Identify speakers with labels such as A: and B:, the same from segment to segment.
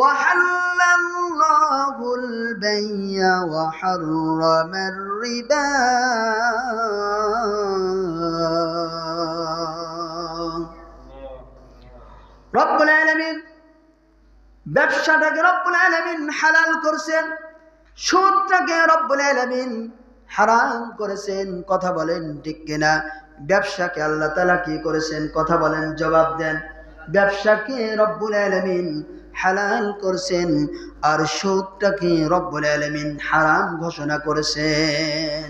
A: وحل الله البيع وحرم الربا রব্বুল আলামিন ব্যবসাটাকে রব্বুল আলামিন হালাল করেছেন, সুদটাকে রব্বুল আলামিন হারাম করেছেন। কথা বলেন ঠিক কিনা? ব্যবসাকে আল্লাহ তাআলা কি করেছেন? কথা বলেন, জবাব দেন। ব্যবসাকে রব্বুল আলামিন হালাল করেছেন, আর সুদটাকে রব্বুল আলামিন হারাম ঘোষণা করেছেন।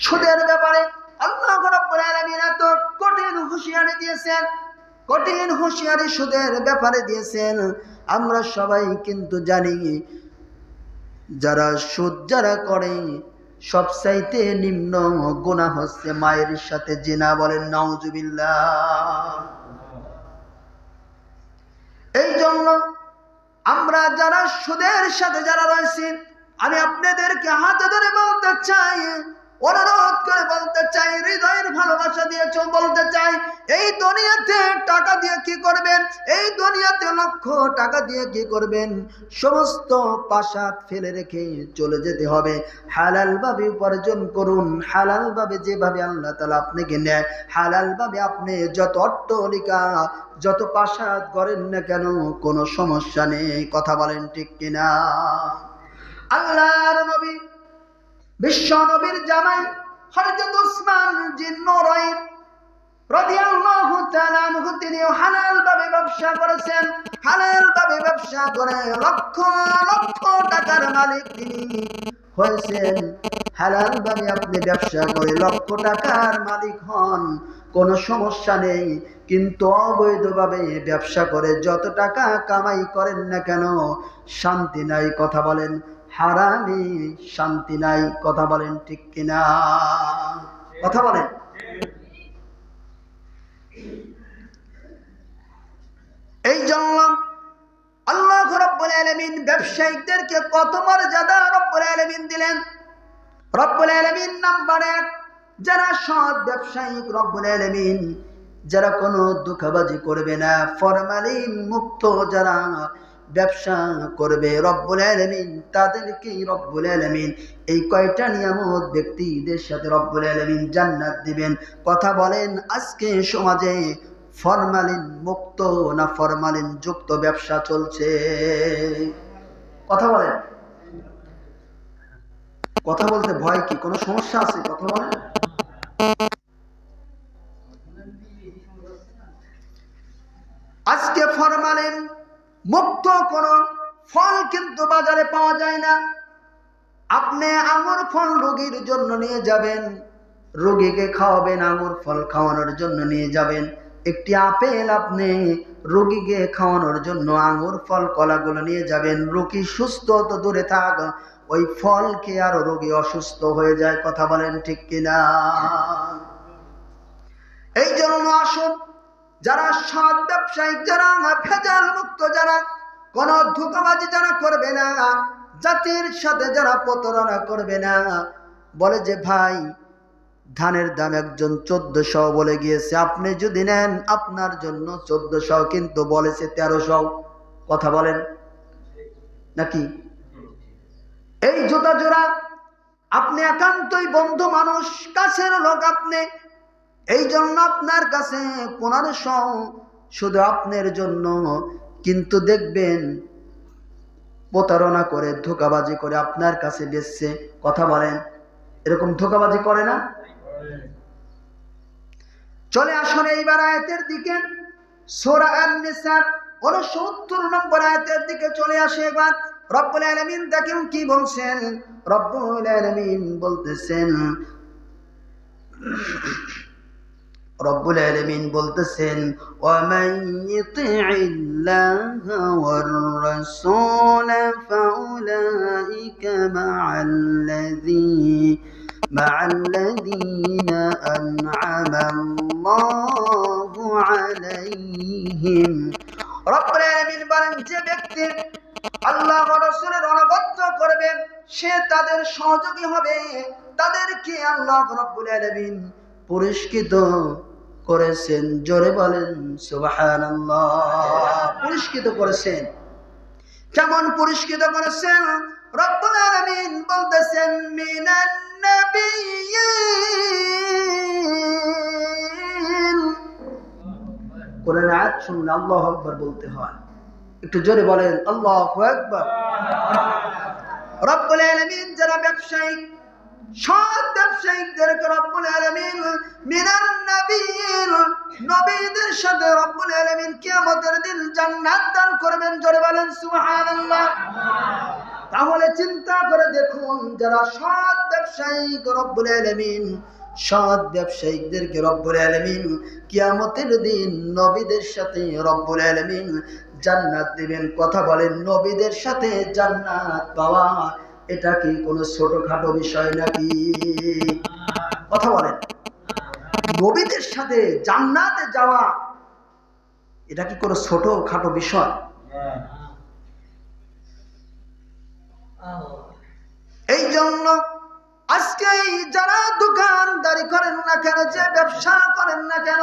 A: সুদের ব্যাপারে আল্লাহ রাব্বুল আলামিন এত কঠিন হুঁশিয়ারি দিয়েছেন, কঠিন হুঁশিয়ারি সুদের ব্যাপারে দিয়েছেন। আমরা সবাই কিন্তু জানি, যারা সুদ যারা করে সবচাইতে নিম্ন গুনাহ হচ্ছে মায়ের সাথে জিনা। বলেন নাউজুবিল্লাহ। এই জন্য আমরা যারা সুদের সাথে যারা রয়েছি, আমি আপনাদেরকে হাতে ধরে বলতে চাই, অনুরোধ করে বলতে চাই, হৃদয়ের ভালোবাসা দিয়ে বলতে চাই, এই দুনিয়াতে টাকা দিয়ে কি করবেন? এই দুনিয়াতে লক্ষ টাকা দিয়ে কি করবেন? সমস্ত পাশাত ফেলে রেখে চলে যেতে হবে। হালাল ভাবে উপার্জন করুন, হালাল ভাবে যেভাবে আল্লাহ তাআলা আপনাকে নেয়, হালাল ভাবে আপনি যত অট্টালিকা যত পাশাত করেন না কেন কোনো সমস্যা নেই। কথা বলেন ঠিক কিনা? আল্লাহর নবী বিশ্ব নবীর জামাই হযরত উসমান জিন্নুরাইন রাদিয়াল্লাহু তাআলা আনহু তিনি হালাল ভাবে ব্যবসা করেছেন। হালাল ভাবে ব্যবসা করে লক্ষ লক্ষ টাকার মালিক তিনি হয়েছেন। হালাল ভাবে আপনি ব্যবসা করে লক্ষ টাকার মালিক হন, কোনো সমস্যা নেই। কিন্তু অবৈধভাবে ব্যবসা করে যত টাকা কামাই করেন না কেন শান্তি নাই। কথা বলেন, হারামে শান্তি নাই। কথা বলেন ঠিক কিনা? কথা বলেন। এই জন্য আল্লাহ রাব্বুল আলামিন ব্যবসায়ীদেরকে কত মর্যাদা রব্বুল আলামিন দিলেন। রব্বুল আলামিন নাম্বার 1 যারা সৎ ব্যবসায়ী, রব্বুল আলামিন যারা কোনো ধোঁকাবাজি করবে না, ফরমালিন মুক্ত যারা ব্যবসা করবে, রব্বুল আলামিন তাদেরকে রব্বুল আলামিন এই কয়টা নিয়ামত ব্যক্তিদের সাথে রব্বুল আলামিন জান্নাত দিবেন। কথা বলেন, আজকে সমাজে ফরমালিন মুক্ত না ফরমালিন যুক্ত ব্যবসা চলছে? কথা বলেন। কথা বলতে ভয় কি? কোনো সমস্যা আছে? কথা বলেন। আজকে ফরমালিন মুক্ত কোন ফল কিন্তু বাজারে পাওয়া যায় না। আপনি আঙুর ফল রোগীর জন্য নিয়ে যাবেন, রোগীকে খাওয়াবেন, আঙুর ফল খাওয়ানোর জন্য নিয়ে যাবেন। একটি আপেল আপনি রোগীকে খাওয়ানোর জন্য আঙুর ফল কলাগুলো নিয়ে যাবেন, রোগী সুস্থ তো দূরে থাক, ওই ফল খেয়ে আরো রোগী অসুস্থ হয়ে যায়। কথা বলেন ঠিক কিনা? এই জন্য আসুন, যারা সৎ ব্যবসায়ী, যারা ভেজাল মুক্ত, যারা কোন ধোঁকাবাজি যারা করবে না, জাতির সাথে যারা প্রতারণা করবে না, বলে যে ভাই ধানের দাম একজন 1400 বলে গিয়েছে, আপনি যদি নেন আপনার জন্য 1400, কিন্তু বলেছে 1300। কথা বলেন নাকি? এই জুতা জোড়া আপনি একান্তই বন্ধু মানুষ, কাছের লোক আপনি, এই জন্য আপনার কাছে 1500 শুধু আপনার জন্য, কিন্তু দেখবেন প্রতারণা করে ধোঁকাবাজি করে আপনার কাছে বেচছে। কথা বলেন, এরকম ধোঁকাবাজি করে না? চলে আসুন এইবার আয়াতের দিকে, সূরা আন-নিসা 69 নম্বর আয়াতের দিকে চলে আসে। এবার রব্বুল আলামিন দেখেন কি বলছেন। রব্বুল আলামিন বলতেছেন, রব্বুল আলামিন বলতেছেন, ওয়ামান ইতিইল্লাহা ওয়ার রাসূল ফাউলাইকা মা'আল্লাযীনা আন'আমাল্লাহু আলাইহিম। রব্বুল আলামিন বলেন, যে ব্যক্তি আল্লাহ ওয়া রাসূলের অনুগত্য করবে সে তাদের সহযোগী হবে, তাদেরকে আল্লাহ রব্বুল আলামিন পুরস্কৃত করেছেন। জোরে বলেন সুবহানাল্লাহ। পুরস্কৃত করেছেন। পুরস্কৃত করেছেন। রব্বুল আলামিন বলতেছেন মিনান নাবিয়্যিন। কোরআন আয়াত শুনলে আল্লাহু আকবার বলতে হয়। একটু জোরে বলেন আল্লাহু আকবার। রব্বুল আলামিন যারা ব্যবসায়ী, সৎ ব্যবসায়ীদেরকে রব্বুল আলামিন মিনান নাবিয়্যিন, নবীদের সাথে রব্বুল আলামিন কিয়ামতের দিন জান্নাত দান করবেন। জোরে বলেন সুবহানাল্লাহ। তাহলে চিন্তা করে দেখুন, যারা সৎ ব্যবসায়ী রব্বুল আলামিন, সৎ ব্যবসায়ীদেরকে রব্বুল আলামিন কিয়ামতের দিন নবীদের সাথে রব্বুল আলামিন জান্নাত দিবেন। কথা বলেন, নবীদের সাথে জান্নাত পাওয়া এটা কি কোনো ছোটখাটো বিষয় নাকি? কথা বলেন, নবীদের সাথে জান্নাতে যাওয়া এটা কি কোনো ছোটখাটো বিষয়? এই জন্য আজকে যারা দোকানদারি করেন না কেন, যে ব্যবসা করেন না কেন,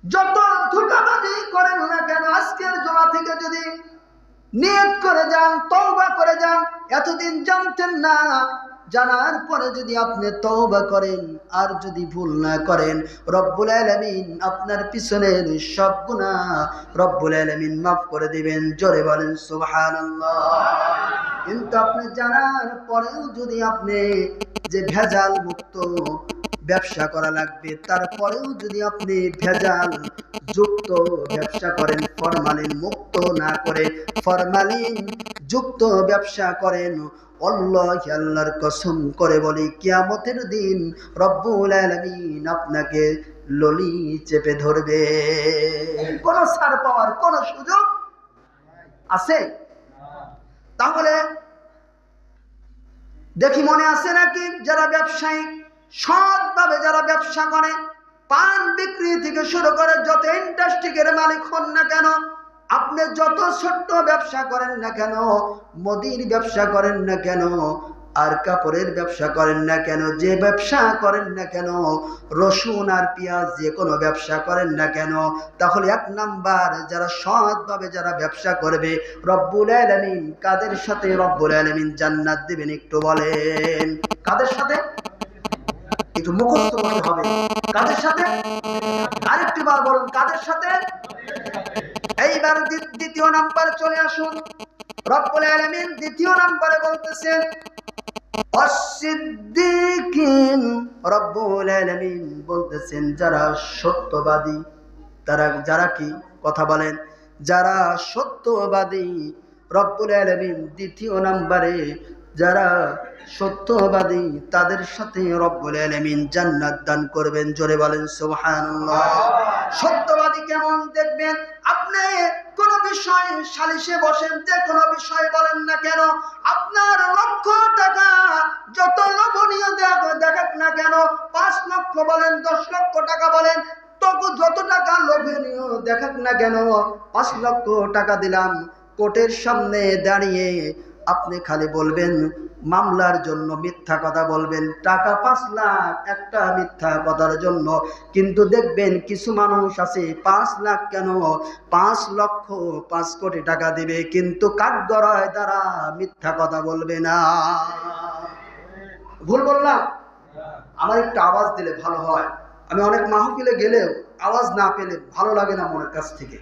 A: যত ধোঁকাবাজি করেন না কেন, আজকের জমা থেকে যদি নিয়ত করে যান, তওবা করে যান, এতদিন জানতেন না, জানার পরে যদি আপনি তওবা করেন আর যদি ভুল না করেন, রব্বুল আলামিন আপনার পিছনের সব গুনাহ রব্বুল আলামিন মাফ করে দিবেন। জোরে বলেন সুবহানাল্লাহ। কিন্তু আপনি জানার পরেও যদি আপনি যে ভেজাল মুক্ত ব্যবসা করা লাগবে, তারপরেও যদি আপনি ভেজাল যুক্ত ব্যবসা করেন, ফরমালিন মুক্ত না করে ফরমালিন যুক্ত ব্যবসা করেন, আল্লাহি আল্লাহর কসম করে বলি কিয়ামতের দিন রব্বুল আলামিন আপনাকে ললি চেপে ধরবে। কোন ছাড় পাওয়ার কোন সুযোগ আছে? তাহলে দেখি মনে আছে নাকি, যারা ব্যবসায়ী সৎভাবে যারা ব্যবসা করে, পান বিক্রি থেকে শুরু করে যত ইন্ডাস্ট্রির মালিক হন না কেন, আপনি যত ছোট্ট ব্যবসা করেন না কেন, মুদির ব্যবসা করেন না কেন, আর কাপড়ের ব্যবসা করেন না কেন, যে ব্যবসা করেন না কেন, রসুন আর পেঁয়াজ যে কোনো ব্যবসা করেন না কেন, তাহলে এক নাম্বার যারা সৎভাবে যারা ব্যবসা করবে, রব্বুল আলামিন কাদের সাথে রব্বুল আলামিন জান্নাত দিবেন? একটু বলেন কাদের সাথে? একটু মুখস্থ করতে হবে। কাদের সাথে? আরেকটি বার বলুন কাদের সাথে? এইবার দ্বিতীয় নাম্বার চলে আসুন। রব্বুল আলামিন দ্বিতীয় নাম্বারে বলতেছেন অসিদ্দিকিন। রব্বুল আলামিন বলতেছেন যারা সত্যবাদী, তারা যারা কি? কথা বলেন, যারা সত্যবাদী। রব্বুল আলামিন দ্বিতীয় নাম্বারে যারা সত্যবাদী তাদের সাথে রব্বুল আলামিন জান্নাত দান করবেন। জোরে বলেন সুবহানাল্লাহ। সত্যবাদী কেমন দেখবেন? আপনি কোন বিষয় সালিশে বসেন, যে কোনো বিষয় বলেন না কেন, আপনার লক্ষ টাকা যত লোভনীয় দেখাক না কেন, 5 লক্ষ বলেন, 10 লক্ষ টাকা বলেন, তবু যত টাকা লোভনীয় দেখাক না কেন, 5 লক্ষ টাকা দিলাম, কোর্টের সামনে দাঁড়িয়ে আপনি খালি বলবেন, মামলার জন্য মিথ্যা কথা বলবেন, টাকা 5 লাখ একটা মিথ্যা কথার জন্য। কিন্তু দেখবেন কিছু মানুষ আছে 5 লাখ কেন 5 লক্ষ 5 কোটি টাকা দিবে, কিন্তু কাঠগড়ায় দ্বারা মিথ্যা কথা বলবে না। ভুল বললাম? আমার একটু আওয়াজ দিলে ভালো হয়। আমি অনেক মাহফিলে গেলেও আওয়াজ না পেলে ভালো লাগে না, মনের কাছ থেকে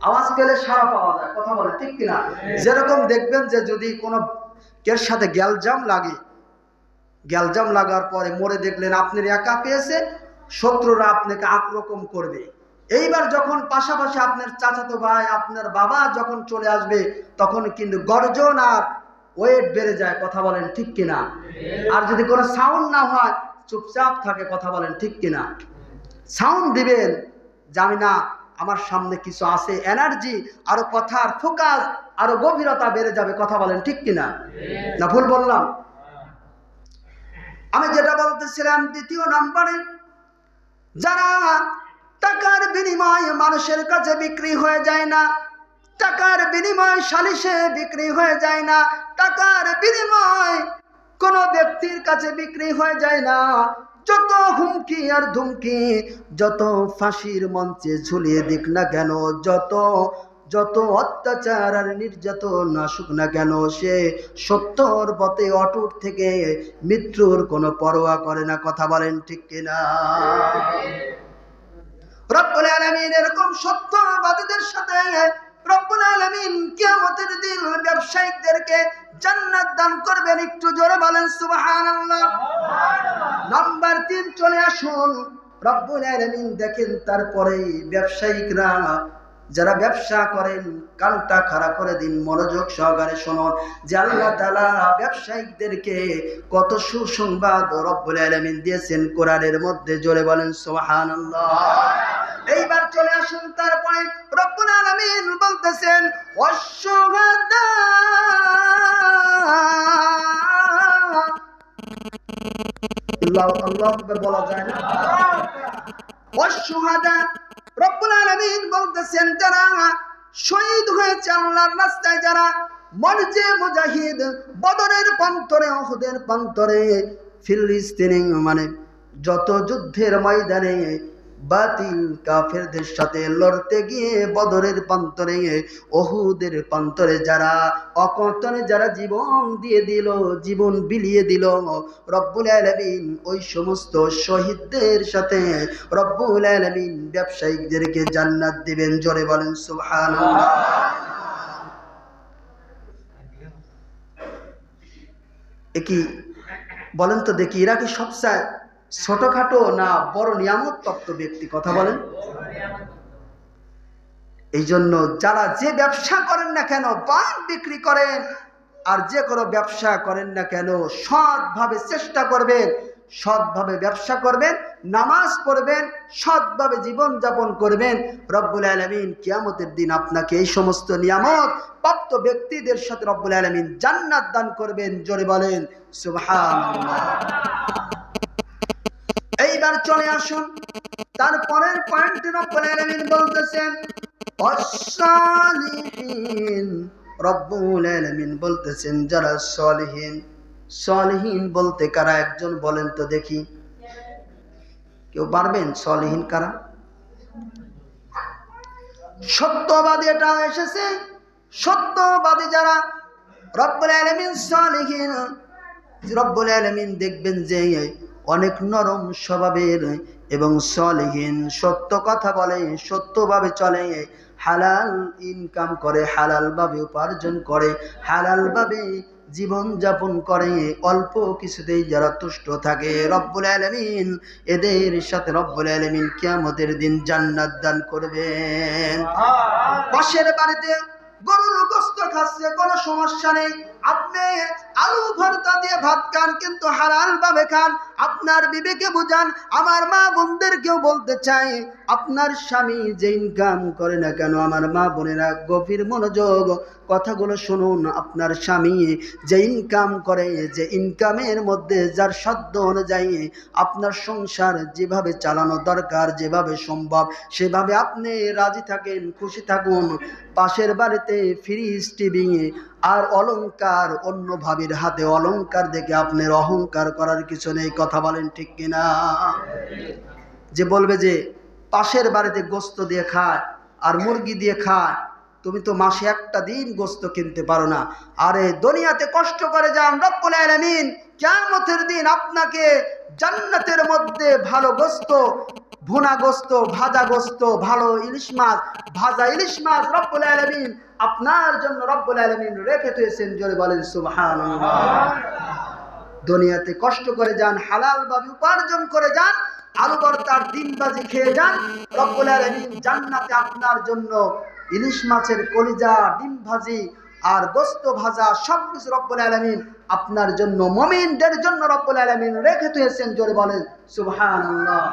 A: আওয়াজ পেলে সারা পাওয়া যায়। কথা বলে ঠিক কিনা? যেরকম দেখবেন যে যদি কোনো কের সাথে গ্যালজাম লাগে, গ্যালজাম লাগার পরে মরে দেখলেন আপনার একা পেয়েছে, শত্রুরা আপনাকে আক্রমণ করবে। এইবার যখন পাশাপাশি আপনার চাচাতো ভাই, আপনার বাবা যখন চলে আসবে, তখন কিন্তু গর্জন আর ওয়েট বেড়ে যায়। কথা বলেন ঠিক কিনা? আর যদি কোনো সাউন্ড না হয়, চুপচাপ থাকে। কথা বলেন ঠিক কিনা? সাউন্ড দিবেন, জানি না আমার সামনে কিছু আছে, এনার্জি আরো কথার ফোকাস আরো গভীরতা বেড়ে যাবে। কথা বলেন ঠিক কিনা? না ভুল বললাম? আমি যেটা বলতেছিলাম, দ্বিতীয় নম্বরে যারা টাকার বিনিময়ে মানুষের কাছে বিক্রি হয়ে যায় না, টাকার বিনিময় সালিশে বিক্রি হয়ে যায় না, টাকার বিনিময় কোনো ব্যক্তির কাছে বিক্রি হয়ে যায় না। যত হুমকি আর ধুমকি, যত ফাঁসির মঞ্চে ঝুলিয়ে দিক না কেন, যত যত অত্যাচার আর নির্যাতন আসুক না কেন, সে সত্যর পথে অটুট থেকে মৃত্যুর কোনো পরোয়া করে না। কথা বলেন ঠিক কিনা? রব্বুল আলামিন এরকম সত্যবাদীদের সাথে রব্বুল আলামিন কিয়ামতের দিন ব্যবসায়িকদেরকে জান্নাত দান করবেন। একটু জোরে বলেন সুবহানাল্লাহ। নাম্বার 3 চলে আসুন। রব্বুল আলামিন দেখেন তারপরে ব্যবসায়িকরা যারা ব্যবসা করেন, কানটা খাড়া করে দিন, মনোযোগ সহকারে শুনুন যে আল্লাহ তাআলা ব্যবসায়িকদেরকে কত সুসংবাদ রব্বুল আলামিন দিয়েছেন কোরআনের মধ্যে। জোরে বলেন সুবহানাল্লাহ। এইবার চলে আসুন তারপরে রব্বুল আলামিন বলতেছেন ওয়াশ-শুহাদা, আল্লাহু আকবার বলা যায় না? ওয়াশ-শুহাদা, রব্বুল আলামিন বলতেছেন যারা শহীদ হয়েছে আল্লাহর রাস্তায়, যারা মরজে মুজাহিদ, বদরের প্রান্তরে, উহুদের প্রান্তরে, ফিলিস্তিনে, মানে যত যুদ্ধের ময়দানে বাতিল কাফেরদের সাথে লড়তে গিয়ে বদরের প্রান্তরে, উহুদের প্রান্তরে যারা অকর্তনে যারা জীবন দিয়ে দিল, জীবন বিলিয়ে দিল, রব্বুল আলামিন ওই সমস্ত শহীদদের সাথে রব্বুল আলামিন ব্যবসায়িকদেরকে জান্নাত দিবেন। জোরে বলেন সুবহানাল্লাহ। কি বলেন তো দেখি, এরা কি সবচেয়ে ছোটখাটো না বড় নিয়ামত প্রাপ্ত ব্যক্তি? কথা বলেন। এই জন্য যারা যে ব্যবসা করেন না কেন, পান বিক্রি করেন আর যে কোনো ব্যবসা করেন না কেন, সৎভাবে চেষ্টা করবেন, সৎভাবে ব্যবসা করবেন, নামাজ পড়বেন, সৎভাবে জীবন যাপন করবেন। রব্বুল আলামিন কিয়ামতের দিন আপনাকে এই সমস্ত নিয়ামত প্রাপ্ত ব্যক্তিদের সাথে রব্বুল আলামিন জান্নাত দান করবেন। জোরে বলেন সুবহানাল্লাহ। এইবার চলে আসুন তারপরের পয়েন্টে রব্বুল আলামিন বলতেছেন as-salihin। রব্বুল আলামিন বলতেছেন যারা সলিহিন। সলিহিন বলতে কারা একজন বলেন তো দেখি, কেউ পারবেন? সলিহিন কারা? সত্যবাদী, এটা এসেছে সত্যবাদী যারা রব্বুল আলামিন সলিহিন। রব্বুল আলামিন দেখবেন যে অনেক নরম স্বভাবের এবং সলিহিন, সত্য কথা বলে, সত্যভাবে চলে, হালাল ইনকাম করে, হালালভাবে উপার্জন করে, হালালভাবে জীবন যাপন করে, অল্প কিছুতেই যারা তুষ্ট থাকে, রব্বুল আলামিন এদের সাথে রব্বুল আলামিন কিয়ামতের দিন জান্নাত দান করবেন। পাশের বাড়িতে গরুর গোশত খাচ্ছে, কোনো সমস্যা নেই, আপনি আলু ভর্তা দিয়ে ভাত খান, কিন্তু হালাল ভাবে খান। আপনার বিবেকে বুঝান। আমার মা বোনদেরকেও বলতে চাই, আপনার স্বামী যে ইনকাম করে না কেন, আমার মা বোনেরা গভীর মনোযোগ কথাগুলো শুনুন। আপনার স্বামী যে ইনকাম করে, যে ইনকামের মধ্যে যার সাধ্য অনুযায়ী আপনার সংসার যেভাবে চালানো দরকার, যেভাবে সম্ভব, সেভাবে আপনি রাজি থাকেন, খুশি থাকুন। পাশের বাড়িতে ফ্রিজ, টিভি আর অলংকার, অন্য ভাবির হাতে অলংকার দেখে আপনার অহংকার করার কিছু নেই। কথা বলেন ঠিক কিনা? যে বলবে যে পাশের বাড়িতে গোশত দিয়ে খায় আর মুরগি দিয়ে খায়, তুমি তো মাসে একটা দিন গোশত কিনতে পারো না। আরে দুনিয়াতে কষ্ট করে যান, রব্বুল আলামিন কিয়ামতের দিন আপনাকে জান্নাতের মধ্যে ভালো গোশত, ভুনা গোশত, ভাজা গোশত, ভালো ইলিশ মাছ, ভাজা ইলিশ মাছ রব্বুল আলামিন আপনার জন্য রব্বুল আলামিন রেখে দিয়েছেন। জোরে বলেন সুবহানাল্লাহ। দুনিয়াতে কষ্ট করে যান, হালাল ভাবে উপার্জন করে যান, আলু ভর্তার ডিমবাজি খেয়ে যান, রব্বুল আলামিন জান্নাতে আপনার জন্য ইলিশ মাছের কলিজা, ডিম ভাজি আর গোশত ভাজা সবকিছু রব্বুল আলামিন আপনার জন্য, মুমিনদের জন্য রব্বুল আলামিন রেখে দিয়েছেন। জোরে বলেন সুবহানাল্লাহ।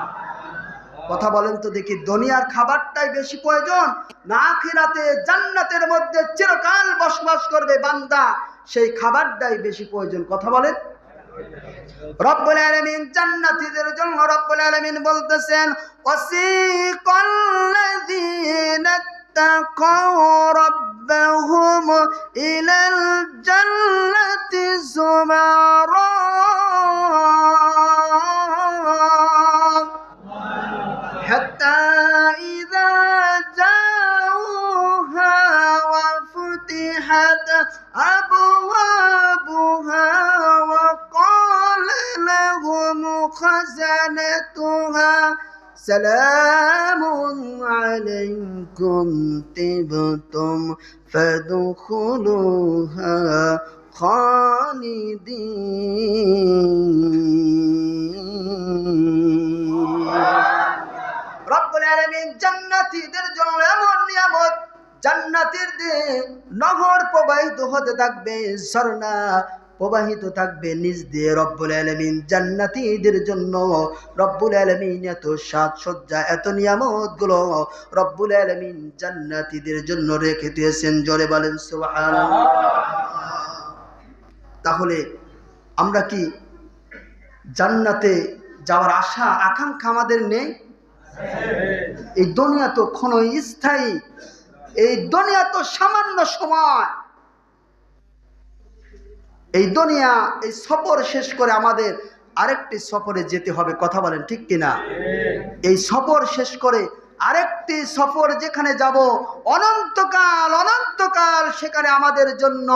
A: কথা বলেন তো দেখি, দুনিয়ার খাবারটাই বেশি প্রয়োজন না আখিরাতে জান্নাতের মধ্যে চিরকাল বসবাস করবে বান্দা, সেই খাবারটাই বেশি প্রয়োজন? কথা বলেন। রব্বুল আলামিন জান্নাতীদের জন্য রব্বুল আলামিন বলতেছেন ওয়াসিকাল্লাযীনা তাকাউ রাব্বাহুম ইলাল জান্নাতি যুমারা হাত্তা ইযা জাউহা أبوابها وقال لهم خزنتها سلام عليكم طبتم فادخلوها خالدين রব্বুল আলামিন জান্নাতীদের জন্য এমন নিয়ামত, জান্নাতের দিয়ে নহর প্রবাহিত হতে থাকবে, ঝর্ণা প্রবাহিত থাকবে নিজ দিয়ে। রব্বুল আলামিন জান্নাতীদের জন্য রব্বুল আলামিন এত সাজসজ্জা, এত নিয়ামতগুলো রব্বুল আলামিন জান্নাতীদের জন্য রেখে দিয়েছেন। জোরে বলেন সুবহানাল্লাহ। তাহলে আমরা কি জান্নাতে যাওয়ার আশা আকাঙ্ক্ষা আমাদের নেই? এই দুনিয়া তো ক্ষণস্থায়ী, এই দুনিয়া তো সামান্য সময়। এই দুনিয়া, এই সফর শেষ করে আমাদের আরেকটি সফরে যেতে হবে। কথা বলেন ঠিক কিনা? এই সফর শেষ করে আরেকটি সফর যেখানে যাব, অনন্তকাল অনন্তকাল সেখানে আমাদের জন্য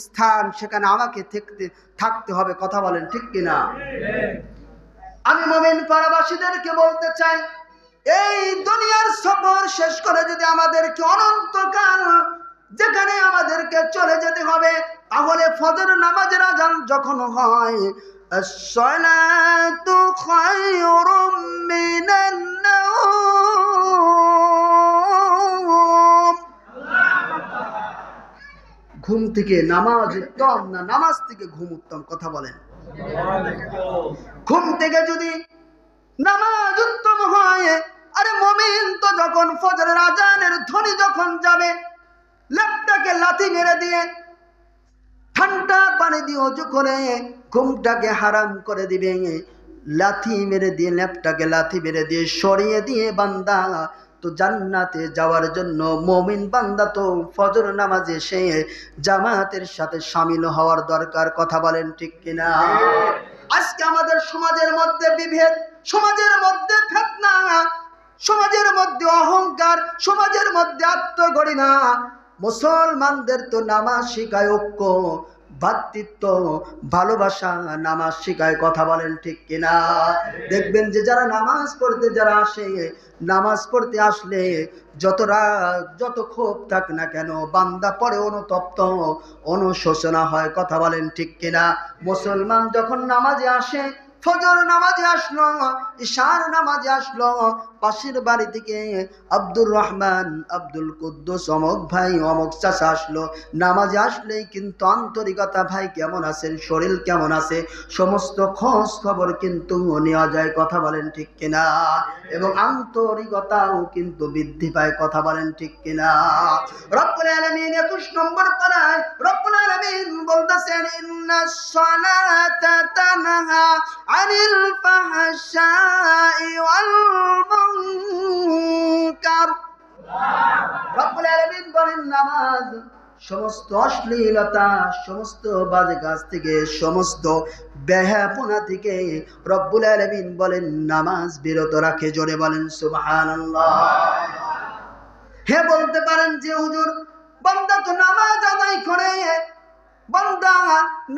A: স্থান, সেখানে আমাকে থাকতে হবে। কথা বলেন ঠিক কিনা? আমি মুমিন পাড়াবাসীদেরকে বলতে চাই, এই দুনিয়ার সফর শেষ করে যদি আমাদেরকে অনন্তকাল যেখানে আমাদেরকে চলে যেতে হবে, তাহলে ফজর নামাজের আযান যখন হয়, as-salatu khayrun minan nawm, ঘুম থেকে নামাজ উত্তম না নামাজ থেকে ঘুম উত্তম? কথা বলেন। ঘুম থেকে যদি নামাজ উত্তম হয়, আরে মুমিন তো যখন ফজরের আযানের ধ্বনি যখন যাবে, লেপটাকে লাথি মেরে দিয়ে ঠান্ডা পানি দিয়ে ওযু করে ঘুমটাকে হারাম করে দিবে, লাথি মেরে দিয়ে লেপটাকে লাথি মেরে দিয়ে সরিয়ে দিয়ে বান্দা তো জান্নাতে যাওয়ার জন্য মুমিন বান্দা তো ফজর নামাজে এসে জামাতের সাথে শামিল হওয়ার দরকার। কথা বলেন ঠিক কিনা? আজকে আমাদের সমাজের মধ্যে বিভেদ, সমাজের মধ্যে ফিতনা, সমাজের মধ্যে অহংকার, সমাজের মধ্যে আত্মগরিমা। মুসলমানদের তো নামাজ শিখায় ঐক্য, ভ্রাতৃত্ব, ভালোবাসা, নামাজ শিখায়। কথা বলেন ঠিক কিনা? দেখবেন যে যারা নামাজ পড়তে যারা আসে, নামাজ পড়তে আসলে যত রাগ যত ক্ষোভ থাক না কেন, বান্দা পরে অনুতপ্ত, অনুশোচনা হয়। কথা বলেন ঠিক কিনা? মুসলমান যখন নামাজে আসে, ফজর নামাজে আসলো, ইশার নামাজে আসলো, পাশের বাড়ি থেকে আব্দুর রহমান, আব্দুল কুদ্দুস, অমক ভাই, অমক চাচা আসলো, নামাজে আসলেই কিন্তু আন্তরিকতা, ভাই কেমন আছেন, শরীর কেমন আছে, সমস্ত খোঁজ খবর কিন্তু নেওয়া যায়। কথা বলেন ঠিক কিনা? এবং আন্তরিকতাও কিন্তু বৃদ্ধি পায়। কথা বলেন ঠিক কিনা? রব্বুল আলামিন 21 নম্বর পারায় রব্বুল আলামিন বলতেছেন, ইন্নাস সালাতা তানহা আনিল ফাহশাই ওয়াল মুনকার। রব্বুল আলামিন বলেন, নামাজ সমস্ত অশ্লীলতা, সমস্ত বাজে কাজ থেকে, সমস্ত বেহায়াপনা থেকে রব্বুল আলামিন বলেন নামাজ বিরত রাখে। জোরে বলেন সুবহানাল্লাহ। হে বলতে পারেন যে হুজুর, বান্দা তো নামাজ আদায় করে, বান্দা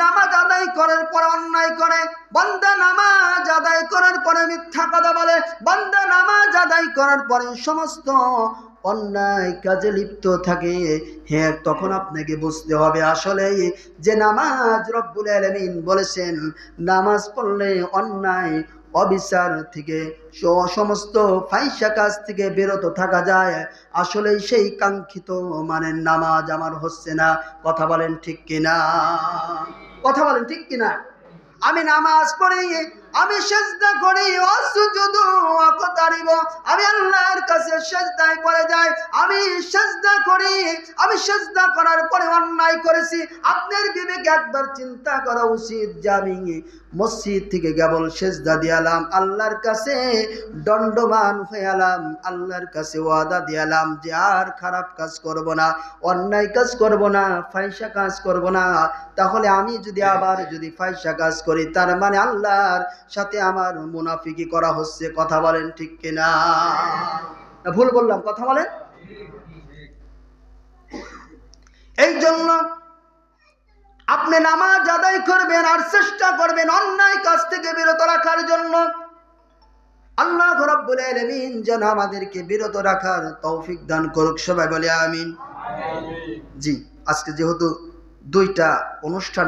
A: নামাজ আদায় করার পর অন্যায় করে, বান্দা নামাজ আদায় করার পরে মিথ্যা কথা বলে, বান্দা নামাজ আদায় করার পরে সমস্ত অন্যায় কাজে লিপ্ত থাকে। হ্যাঁ, তখন আপনাকে বুঝতে হবে আসলে যে নামাজ রব্বুল আলামিন বলেছেন নামাজ পড়লে অন্যায় অবিচার থেকে, সমস্ত ফাহিশা কাজ থেকে বিরত থাকা যায়। আসলে সেই কাঙ্ক্ষিত মানে নামাজ আমার হচ্ছে না। কথা বলেন ঠিক কিনা? কথা বলেন ঠিক কিনা? আমি নামাজ পড়ি, আমি সিজদা করি, অসুজুদু আকতারিব, আমি আল্লাহর কাছে সিজদায় পড়ে যাই, আমি সিজদা করি, আমি সিজদা করার পরে অন্যায় করেছি। আপনার বিবেকে একবার চিন্তা করা উচিত যে আমি মসজিদ থেকে কেবল সিজদা দিয়ালাম, আল্লাহর কাছে দণ্ডমান হয়ে এলাম, আল্লাহর কাছে ওয়াদা দিয়ালাম যে আর খারাপ কাজ করব না, অন্যায় কাজ করব না, ফাহিশা কাজ করব না। তাহলে আমি যদি আবার যদি ফাহিশা কাজ করি, তার মানে আল্লাহর সাথে আমার মুনাফিকি করা হচ্ছে। কথা বলেন ঠিক কিনা? ভুল বললাম? কথা বলেন। এই জন্য আপনি নামাজ আদায় করবেন আর চেষ্টা করবেন অন্যায় কাজ থেকে বিরত রাখার জন্য। আল্লাহ রাব্বুল আলামিন যেন আমাদেরকে বিরত রাখার তৌফিক দান করুক, সবাই বলে আমিন। জি, আজকে যেহেতু 2টা অনুষ্ঠান